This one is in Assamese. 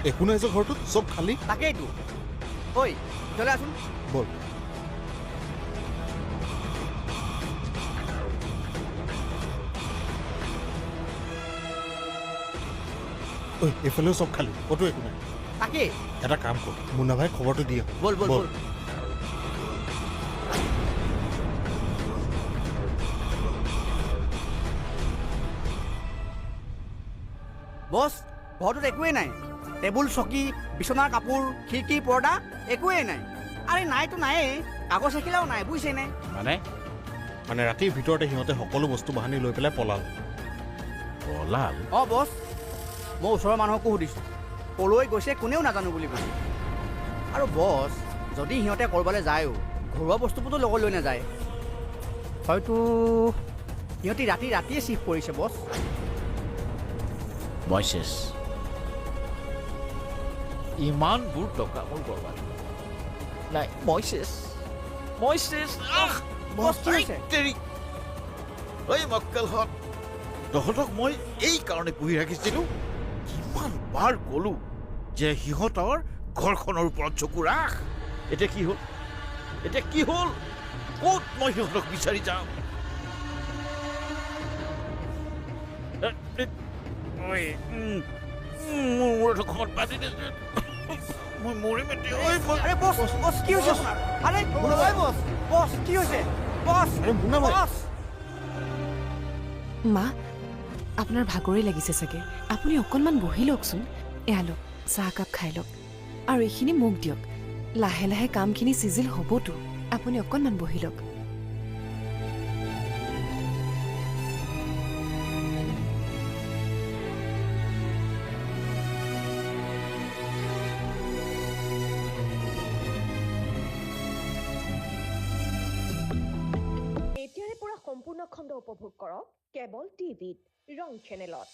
একো নাই যে ঘৰটোত চব খালী তাকেইতো ঐ ভিতৰলৈ আছোন বল ঐ এইফালেও চব খালী ক'তো একো নাই তাকেই এটা কাম কৰ মুন্না ভাই খবৰটো দি আহোঁ বল বল বল বছ ঘৰটোত একোৱেই নাই টেবুল চকী বিচনাৰ কাপোৰ খিৰিকী পৰ্দা একোৱেই নাই আৰে নাইতো নায়েই কাগজ এখিলাও নাই বুজিছেনে মানে ৰাতিৰ ভিতৰতে সিহঁতে সকলো বস্তু বাহানি লৈ পেলাই পলাল অঁ বছ মই ওচৰৰ মানুহকো সুধিছোঁ ক'লৈ গৈছে কোনেও নাজানো বুলি কৈছে আৰু বছ যদি সিহঁতে ক'ৰবালৈ যায়ও ঘৰুৱা বস্তুবোৰতো লগত লৈ নাযায় হয়তো সিহঁতি ৰাতিয়ে চিফ্ট কৰিছে বছ মইছেছ ইমানবোৰ টকা মোৰ বৰবাদ নাই মইছেছ বছ কি হৈছে ঐ মক্কেলহঁত তহঁতক মই এই কাৰণে পুহি ৰাখিছিলোঁ কিমান বাৰ ক'লো যে সিহঁতৰ ঘৰখনৰ ওপৰত চকু ৰাখ এতিয়া কি হ'ল ক'ত মই সিহঁতক বিচাৰি যাম মোৰ ঘৰত পাতি দিছে মই মৰিম এতিয়া আৰে বছ বছ কি হৈছে আপোনাৰ আৰে ঐ বছ বছ কি হৈছে বছ বছ মা আপোনাৰ ভাগৰি লাগিছে চাগে আপুনি অকণমান বহি লওকচোন এয়া লওক চাহ একাপ খাই লওক আৰু এইখিনি মোক দিয়ক লাহে লাহে কামখিনি চিজিল হ'বতো আপুনি অকণমান বহি লওক এতিয়াৰে পৰা সম্পূৰ্ণ খণ্ড উপভোগ কৰক কেবল টিভিত ৰং চেনেলত।